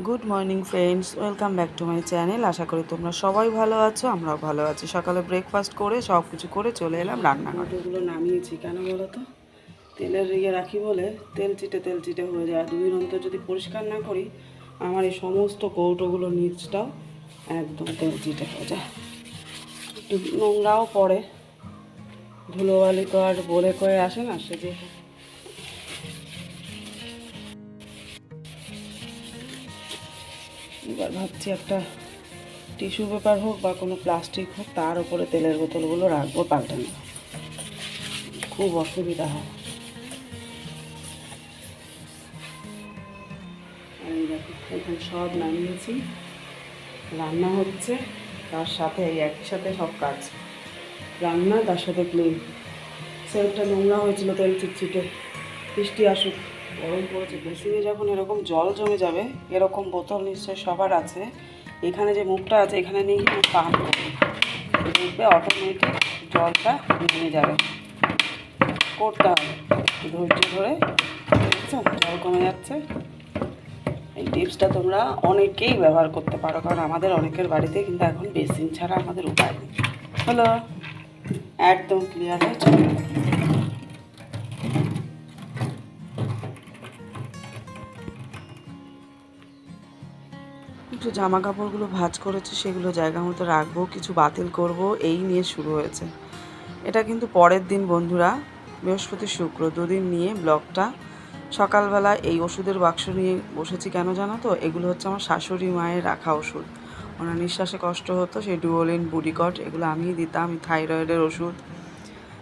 Good morning friends, welcome back to my channel. আশা করি তোমরা সবাই ভালো আছো, আমরাও ভালো আছি। সকালে ব্রেকফাস্ট করে সব কিছু করে চলে এলাম রান্নাঘরে। এগুলো নামিয়েছি কেন বলো তো, তেলের রাখি বলে তেল চিটে হয়ে যায়। দুদিন অন্তর যদি পরিষ্কার না করি আমার এই সমস্ত কৌটোগুলো নিচটাও একদম তেল চিটে হয়ে যায়, একটু নোংরাও পড়ে। ধুলোবালি তো আর বলে কয়ে আসে না, সে যে এবার ভাবছি একটা টিস্যু পেপার হোক বা কোনো প্লাস্টিক হোক, তার উপরে তেলের বোতলগুলো রাখবো, পাল্টে নেব। খুব অসুবিধা হয়। আর এই দেখো, এখানে সব নামিয়েছি, রান্না হচ্ছে, তার সাথে এই একই সাথে সব কাজ, রান্না তার সাথে ক্লিন। সেলফটা নোংরা হয়েছিল তেল চিটচিটে। বৃষ্টি আসুক, গরম পড়েছে। বেসিনে যখন এরকম জল জমে যাবে, এরকম বোতল নিশ্চয়ই সবার আছে, এখানে যে মুখটা আছে এখানে নিয়ে গিয়ে পান করবে, দেখবে অটোমেটিক জলটা নেমে যাবে। করতে হবে ধৈর্য ধরে, দেখছো জল কমে যাচ্ছে। এই টিপসটা তোমরা অনেকেই ব্যবহার করতে পারো, কারণ আমাদের অনেকের বাড়িতে কিন্তু এখন বেসিন ছাড়া আমাদের উপায় নেই। হলো, একদম ক্লিয়ার হয়ে চলে গেল। একটু জামা কাপড়গুলো ভাঁজ করেছি, সেগুলো জায়গা মতো রাখবো, কিছু বাতিল করব, এই নিয়ে শুরু হয়েছে। এটা কিন্তু পরের দিন বন্ধুরা, বৃহস্পতি শুক্র দুদিন নিয়ে ব্লগটা। সকালবেলা এই ওষুধের বাক্স নিয়ে বসেছি কেন জানো তো, এগুলো হচ্ছে আমার শাশুড়ি মায়ের রাখা ওষুধ। ওনার নিঃশ্বাসে কষ্ট হতো, সেই ডুওলিন, বুডিকট এগুলো আমিই দিতাম, থাইরয়েডের ওষুধ।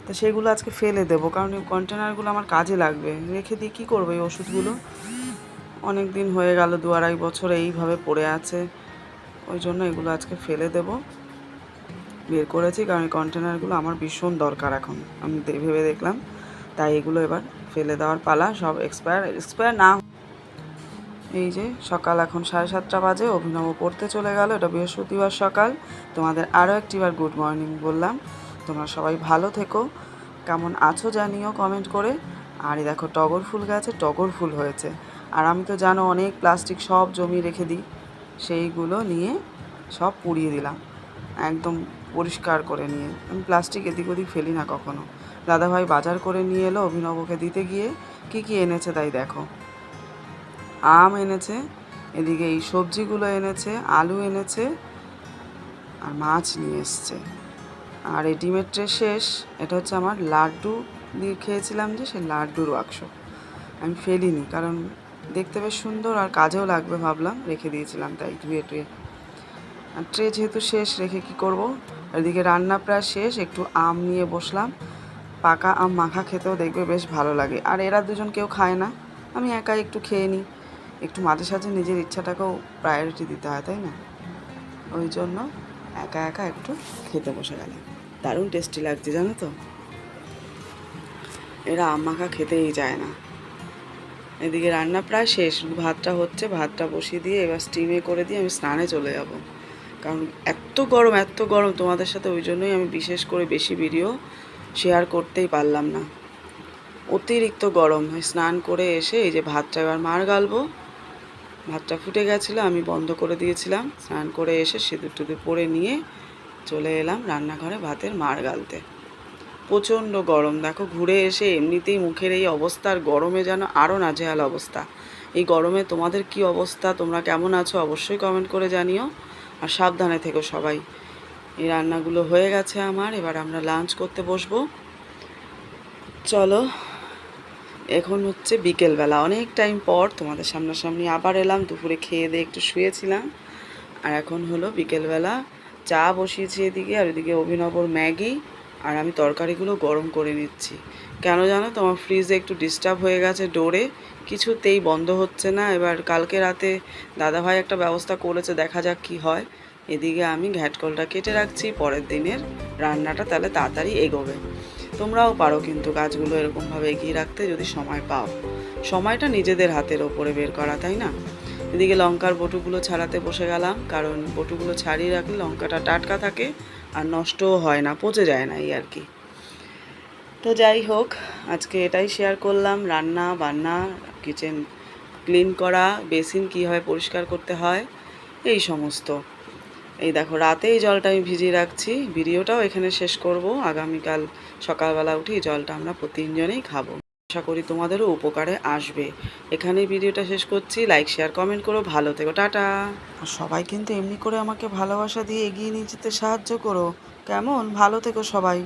তো সেগুলো আজকে ফেলে দেবো, কারণ এই কন্টেনারগুলো আমার কাজে লাগবে। রেখে দিয়ে কী করবো এই ওষুধগুলো, অনেক দিন হয়ে গেল, 2-2.5 বছর এইভাবে পড়ে আছে। ওই জন্য এগুলো আজকে ফেলে দেবো, বের করেছি, কারণ এই কন্টেনারগুলো আমার ভীষণ দরকার এখন, আমি ভেবে দেখলাম। তাই এগুলো এবার ফেলে দেওয়ার পালা। সব এক্সপায়ার না। এই যে সকাল এখন 7:30 বাজে, অভিনব পড়তে চলে গেল। এটা বৃহস্পতিবার সকাল। তোমাদের আরও একটিবার গুড মর্নিং বললাম। তোমরা সবাই ভালো থেকো, কেমন আছো জানিও কমেন্ট করে। আর এই দেখো টগর ফুল গাছে টগর ফুল হয়েছে। আর আমি তো জানো অনেক প্লাস্টিক সব জমি রেখে দিই, সেইগুলো নিয়ে সব পুড়িয়ে দিলাম একদম পরিষ্কার করে নিয়ে। আমি প্লাস্টিক এদিক ওদিক ফেলি না কখনো। দাদাভাই বাজার করে নিয়ে এলো অভিনবকে দিতে গিয়ে। কি কি এনেছে তাই দেখো, আম এনেছে, এদিকে এই সবজিগুলো এনেছে, আলু এনেছে, আর মাছ নিয়ে এসছে। আর এই ডিমের ট্রে শেষ। এটা হচ্ছে আমার লাড্ডু দিয়ে খেয়েছিলাম যে, সেই লাড্ডুর বাক্স। আমি ফেলিনি, কারণ দেখতে বেশ সুন্দর আর কাজেও লাগবে ভাবলাম, রেখে দিয়েছিলাম তাই ধুয়ে টুয়ে। আর ট্রে যেহেতু শেষ, রেখে কি করব। এদিকে রান্না প্রায় শেষ, একটু আম নিয়ে বসলাম। পাকা আম মাখা খেতেও দেখবে বেশ ভালো লাগে। আর এরা দুজন কেউ খায় না, আমি একাই একটু খেয়ে নিই। একটু মাঝে সাঝে নিজের ইচ্ছাটাকেও প্রায়োরিটি দিতে হয়, তাই না? ওই জন্য একা একা একটু খেতে বসে গেলাম। দারুণ টেস্টি লাগছে জানো তো, এরা আম মাখা খেতেই যায় না। এদিকে রান্না প্রায় শেষ, ভাতটা হচ্ছে, ভাতটা বসিয়ে দিয়ে এবার স্টিমে করে দিয়ে আমি স্নানে চলে যাব। কারণ এত গরম তোমাদের সাথে, ওই জন্যই আমি বিশেষ করে বেশি ভিডিও শেয়ার করতেই পারলাম না। অতিরিক্ত গরম। স্নান করে এসে এই যে ভাতটা এবার মার গালবো। ভাতটা ফুটে গেছিলো, আমি বন্ধ করে দিয়েছিলাম। স্নান করে এসে সিঁদুর টিঁদুর পরে নিয়ে চলে এলাম রান্নাঘরে ভাতের মার গালতে। প্রচণ্ড গরম, দেখো ঘুরে এসে এমনিতেই মুখের এই অবস্থা, আর গরমে যেন আরও নাজেহাল অবস্থা। এই গরমে তোমাদের কি অবস্থা, তোমরা কেমন আছো অবশ্যই কমেন্ট করে জানিও। আর সাবধানে থেকো সবাই। এই রান্নাগুলো হয়ে গেছে আমার, এবার আমরা লাঞ্চ করতে বসবো। চলো, এখন হচ্ছে বিকেলবেলা, অনেক টাইম পর তোমাদের সামনাসামনি আবার এলাম। দুপুরে খেয়ে দিয়ে একটু শুয়েছিলাম, আর এখন হলো বিকেলবেলা। চা বসিয়েছি এদিকে, আর ওদিকে অভিনবর ম্যাগি, আর আমি তরকারিগুলো গরম করে নিচ্ছি। কেন জানো, তোমার ফ্রিজে একটু ডিস্টার্ব হয়ে গেছে, ডোরে কিছুতেই বন্ধ হচ্ছে না। এবার কালকে রাতে দাদাভাই একটা ব্যবস্থা করেছে, দেখা যাক কি হয়। এদিকে আমি ঘ্যাটকলটা কেটে রাখছি, পরের দিনের রান্নাটা তাহলে তাড়াতাড়ি এগোবে। তোমরাও পারো কিন্তু কাজগুলো এরকমভাবে এগিয়ে রাখতে, যদি সময় পাও। সময়টা নিজেদের হাতের ওপরে বের করা, তাই না? এদিকে লঙ্কার বটুগুলো ছাড়াতে বসে গেলাম, কারণ বটুগুলো ছাড়িয়ে রাখলে লঙ্কাটা টাটকা থাকে আর নষ্টও হয় না, পচে যায় না, এই আর কি। তো যাই হোক, আজকে এটাই শেয়ার করলাম, রান্না বান্না, কিচেন ক্লিন করা, বেসিন কীভাবে পরিষ্কার করতে হয়, এই সমস্ত। এই দেখো রাতে এই জলটা আমি ভিজিয়ে রাখছি। ভিডিওটাও এখানে শেষ করব। আগামীকাল সকালবেলা উঠে এই জলটা আমরা তিনজনেই খাবো। আশা করি তোমাদেরও উপকারে আসবে। এখানেই ভিডিওটা শেষ করছি। লাইক, শেয়ার, কমেন্ট করো। ভালো থেকো, টাটা। আর সবাই কিন্তু এমনি করে আমাকে ভালোবাসা দিয়ে এগিয়ে নিয়ে যেতে সাহায্য করো, কেমন? ভালো থেকো সবাই।